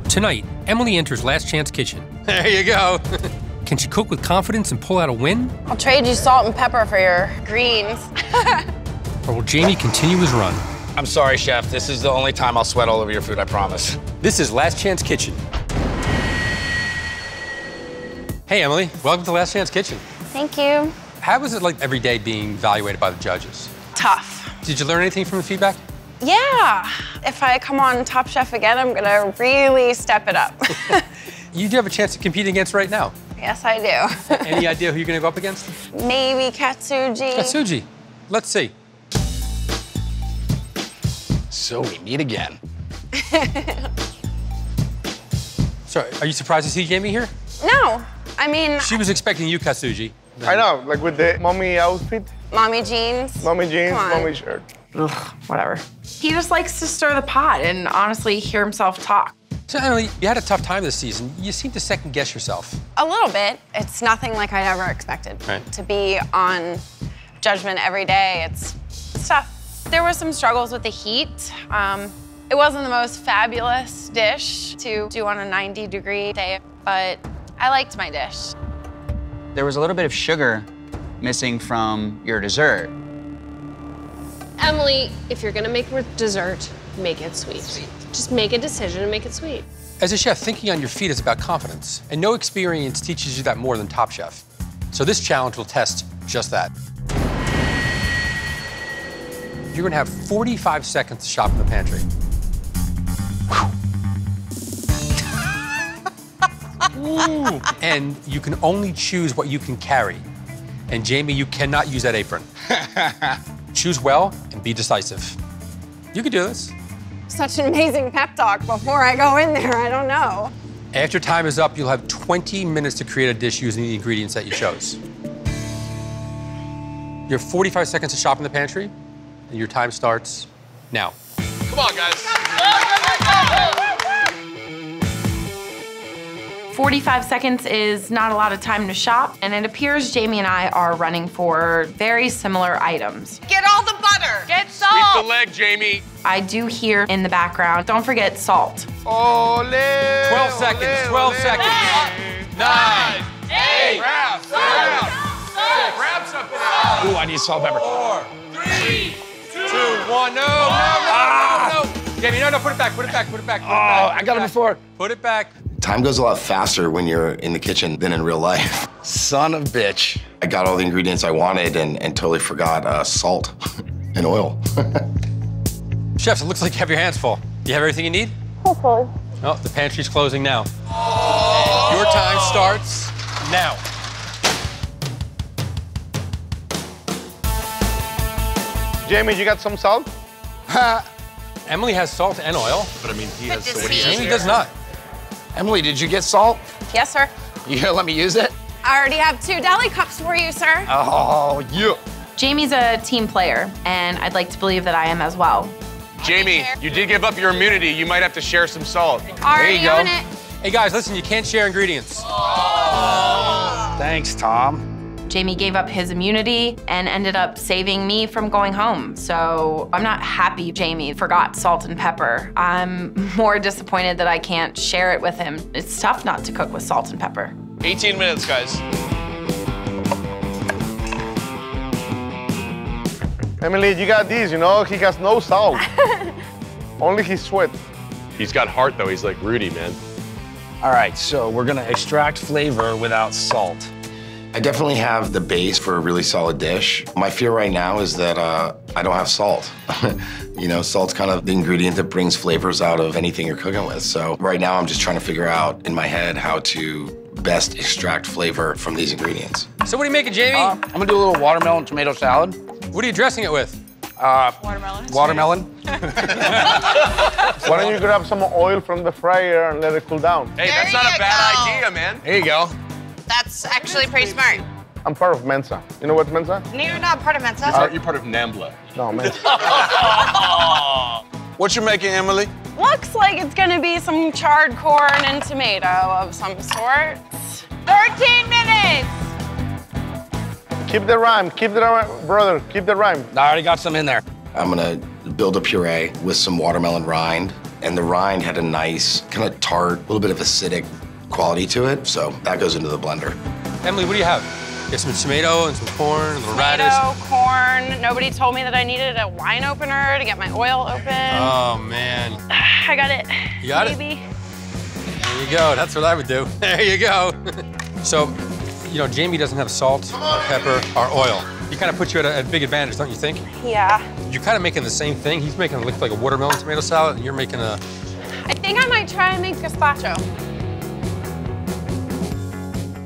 Tonight, Emily enters Last Chance Kitchen. There you go. Can she cook with confidence and pull out a win? I'll trade you salt and pepper for your greens. Or will Jamie continue his run? I'm sorry, Chef. This is the only time I'll sweat all over your food, I promise. This is Last Chance Kitchen. Hey, Emily. Welcome to Last Chance Kitchen. Thank you. How was it like every day being evaluated by the judges? Tough. Did you learn anything from the feedback? Yeah. If I come on Top Chef again, I'm gonna really step it up. You do have a chance to compete against right now. Yes, I do. Any idea who you're gonna go up against? Maybe Katsuji. Katsuji. Let's see. So we meet again. So, are you surprised to see Jamie here? No. I mean... She was expecting you, Katsuji. I know, like with the mommy outfit. Mommy jeans. Mommy jeans, mommy shirt. Ugh, whatever. He just likes to stir the pot and honestly hear himself talk. So, Emily, you had a tough time this season. You seem to second-guess yourself. A little bit. It's nothing like I ever expected. Right. To be on judgment every day, it's tough. There were some struggles with the heat. It wasn't the most fabulous dish to do on a 90-degree day, but I liked my dish. There was a little bit of sugar missing from your dessert. Emily, if you're gonna make dessert, make it sweet. Just make a decision and make it sweet. As a chef, thinking on your feet is about confidence, and no experience teaches you that more than Top Chef. So this challenge will test just that. You're gonna have 45 seconds to shop in the pantry. Ooh. And you can only choose what you can carry. And Jamie, you cannot use that apron. Choose well and be decisive. You can do this. Such an amazing pep talk before I go in there, I don't know. After time is up, you'll have 20 minutes to create a dish using the ingredients that you chose. You have 45 seconds to shop in the pantry, and your time starts now. Come on, guys. 45 seconds is not a lot of time to shop, and it appears Jamie and I are running for very similar items. Get all the butter. Get Sweep salt! the leg, Jamie. I do hear in the background, don't forget salt. Ole, 12 seconds, 12 seconds. 9, 8, Grab something. Ooh, I need salt and pepper. 4, 3, 2, 1. No. Jamie, no, put it back, put it back. Oh, I got it before. Put it back. Time goes a lot faster when you're in the kitchen than in real life. Son of a bitch. I got all the ingredients I wanted and totally forgot salt and oil. Chefs, it looks like you have your hands full. Do you have everything you need? Hopefully. Oh, the pantry's closing now. Your time starts now. Jamie, you got some salt? Emily has salt and oil. But I mean, he has. Good to So what do you see have? Jamie does not. Emily, did you get salt? Yes, sir. You gonna let me use it? I already have 2 deli cups for you, sir. Oh, yeah. Jamie's a team player, and I'd like to believe that I am as well. Jamie, you did give up your immunity. You might have to share some salt. Already there you go. on it. Hey guys, listen, you can't share ingredients. Thanks, Tom. Jamie gave up his immunity and ended up saving me from going home. So I'm not happy Jamie forgot salt and pepper. I'm more disappointed that I can't share it with him. It's tough not to cook with salt and pepper. 18 minutes, guys. Emily, you got these, you know? He has no salt. Only his sweat. He's got heart, though. He's like Rudy, man. All right, so we're gonna extract flavor without salt. I definitely have the base for a really solid dish. My fear right now is that I don't have salt. You know, salt's kind of the ingredient that brings flavors out of anything you're cooking with. So right now I'm just trying to figure out in my head how to best extract flavor from these ingredients. So what are you making, Jamie? I'm gonna do a little watermelon tomato salad. What are you dressing it with? Watermelon. Watermelon. Why don't you grab some oil from the fryer and let it cool down? Hey, There that's not a you bad go. idea, man. There you go. That's actually pretty smart. I'm part of Mensa. You know what's Mensa? No, you're not part of Mensa. You're part of NAMBLA. No, Mensa. What you making, Emily? Looks like it's gonna be some charred corn and tomato of some sort. 13 minutes! Keep the rhyme, brother, keep the rhyme. I already got some in there. I'm gonna build a puree with some watermelon rind and the rind had a nice, kind of tart, little bit of acidic quality to it, so that goes into the blender. Emily, what do you have? You have some tomato and some corn, a little radish. Tomato, corn. Nobody told me that I needed a wine opener to get my oil open. Oh, man. I got it. You got it? Maybe. There you go. That's what I would do. There you go. So, you know, Jamie doesn't have salt, or pepper, or oil. He kind of puts you at a big advantage, don't you think? Yeah. You're kind of making the same thing. He's making it look like a watermelon tomato salad, and you're making a... I think I might try and make gazpacho.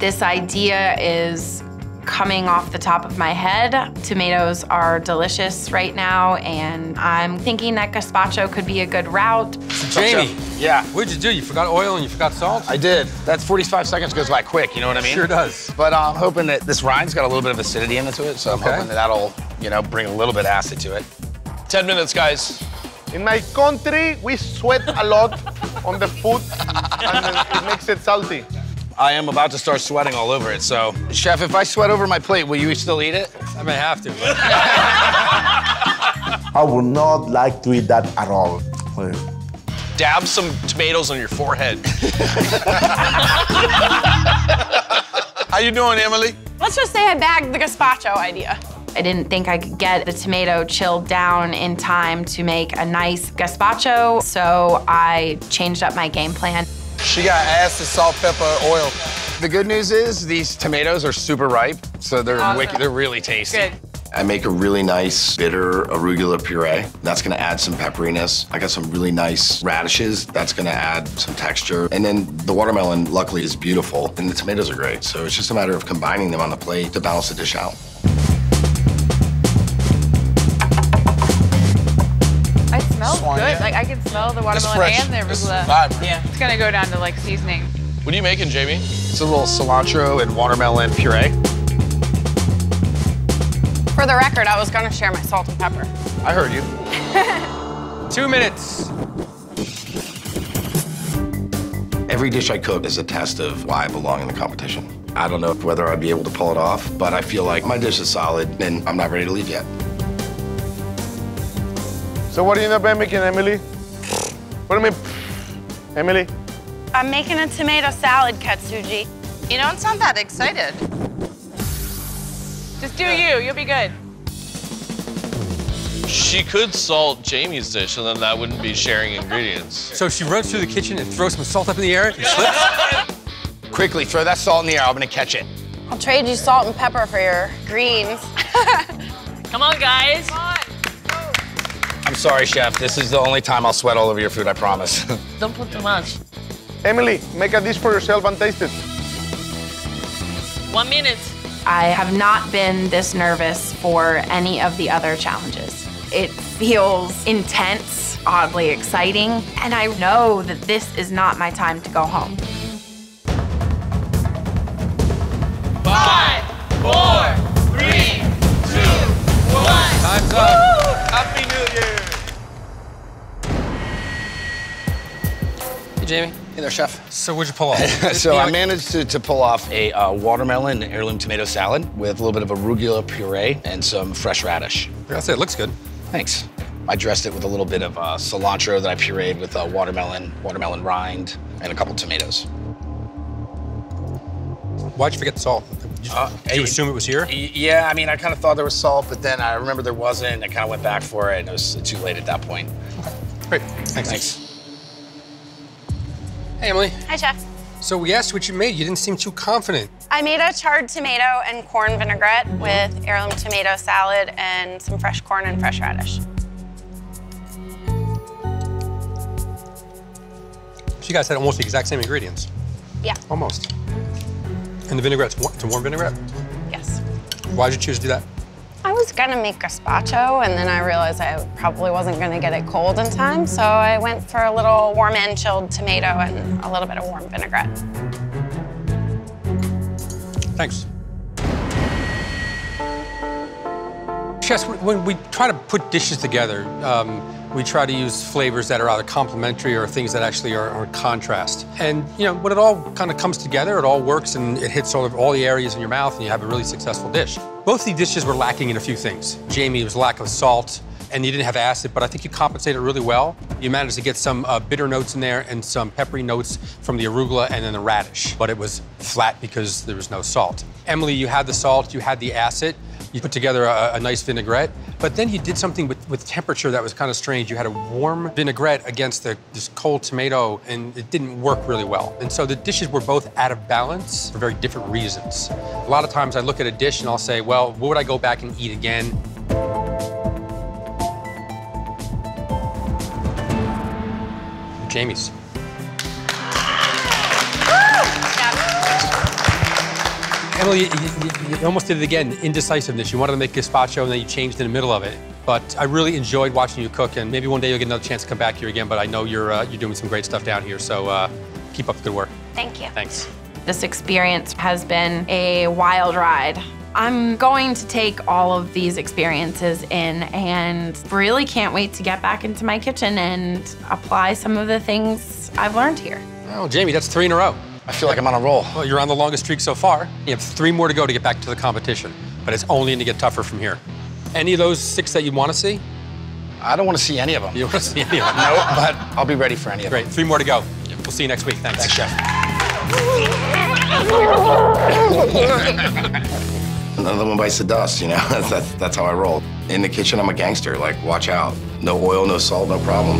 This idea is coming off the top of my head. Tomatoes are delicious right now, and I'm thinking that gazpacho could be a good route. So, Jamie, yeah. What'd you do? You forgot oil and you forgot salt? I did. That 45 seconds goes by quick, you know what I mean? Sure does. But I'm hoping that this rind's got a little bit of acidity into it, so I'm Okay. hoping that that'll, you know, bring a little bit of acid to it. 10 minutes, guys. In my country, we sweat a lot on the food, and it makes it salty. I am about to start sweating all over it, so. Chef, if I sweat over my plate, will you still eat it? I may have to. I would not like to eat that at all. Dab some tomatoes on your forehead. How you doing, Emily? Let's just say I bagged the gazpacho idea. I didn't think I could get the tomato chilled down in time to make a nice gazpacho, so I changed up my game plan. She got acid, salt, pepper, oil. The good news is these tomatoes are super ripe, so they're wicked. They're really tasty. Good. I make a really nice bitter arugula puree. That's gonna add some pepperiness. I got some really nice radishes. That's gonna add some texture. And then the watermelon, luckily, is beautiful, and the tomatoes are great. So it's just a matter of combining them on the plate to balance the dish out. It smells Swan, good. yeah. Like I can smell the watermelon fresh. and the It's arugula. vibrant. Yeah. It's gonna go down to like seasoning. What are you making, Jamie? It's a little cilantro and watermelon puree. For the record, I was gonna share my salt and pepper. I heard you. 2 minutes. Every dish I cook is a test of why I belong in the competition. I don't know whether I'd be able to pull it off, but I feel like my dish is solid, and I'm not ready to leave yet. So what do you end up making, Emily? What do you mean, Emily? I'm making a tomato salad, Katsuji. You don't sound that excited. Just do you. You'll be good. She could salt Jamie's dish, and then that wouldn't be sharing ingredients. So she runs through the kitchen and throws some salt up in the air and slips? Quickly, throw that salt in the air. I'm gonna catch it. I'll trade you salt and pepper for your greens. Come on, guys. I'm sorry, Chef. This is the only time I'll sweat all over your food, I promise. Don't put too much. Emily, make a dish for yourself and taste it. 1 minute. I have not been this nervous for any of the other challenges. It feels intense, oddly exciting, and I know that this is not my time to go home. 5, 4, 3, 2, 1. Time's up. Happy New Year! Hey, Jamie. Hey there, Chef. So what'd you pull off? So I managed to pull off a watermelon heirloom tomato salad with a little bit of arugula puree and some fresh radish. That's it. It looks good. Thanks. I dressed it with a little bit of cilantro that I pureed with watermelon rind, and a couple tomatoes. Why'd you forget the salt? Did you assume it was here? Yeah, I mean, I kind of thought there was salt, but then I remember there wasn't. I kind of went back for it, and it was too late at that point. Great. Thanks. Hey, Emily. Hi, Chef. So we asked you what you made. You didn't seem too confident. I made a charred tomato and corn vinaigrette with heirloom tomato salad and some fresh corn and fresh radish. So you guys had almost the exact same ingredients. Yeah. Almost. And the vinaigrette's it's a warm vinaigrette? Yes. Why did you choose to do that? I was gonna make gazpacho, and then I realized I probably wasn't gonna get it cold in time, so I went for a little warm and chilled tomato and a little bit of warm vinaigrette. Thanks. Chefs, when we try to put dishes together, we try to use flavors that are either complementary or things that actually are contrast. And you know, when it all kind of comes together, it all works and it hits all the areas in your mouth and you have a really successful dish. Both of these dishes were lacking in a few things. Jamie was lack of salt, and you didn't have acid, but I think you compensated really well. You managed to get some bitter notes in there and some peppery notes from the arugula and then the radish, but it was flat because there was no salt. Emily, you had the salt, you had the acid, you put together a nice vinaigrette, but then you did something with temperature that was kind of strange. You had a warm vinaigrette against this cold tomato, and it didn't work really well. And so the dishes were both out of balance for very different reasons. A lot of times I look at a dish and I'll say, well, what would I go back and eat again? Jamie's. Emily, you almost did it again, indecisiveness. You wanted to make gazpacho and then you changed in the middle of it. But I really enjoyed watching you cook, and maybe one day you'll get another chance to come back here again, but I know you're doing some great stuff down here, so keep up the good work. Thank you. Thanks. This experience has been a wild ride. I'm going to take all of these experiences in and really can't wait to get back into my kitchen and apply some of the things I've learned here. Well, Jamie, that's 3 in a row. I feel like I'm on a roll. Well, you're on the longest streak so far. You have 3 more to go to get back to the competition, but it's only going to get tougher from here. Any of those 6 that you want to see? I don't want to see any of them. You don't want to see any of them? No, but I'll be ready for any of them. Great, 3 more to go. We'll see you next week. Thanks. Thanks, Chef. Another one bites the dust, you know? That's how I roll. In the kitchen, I'm a gangster. Like, watch out. No oil, no salt, no problem.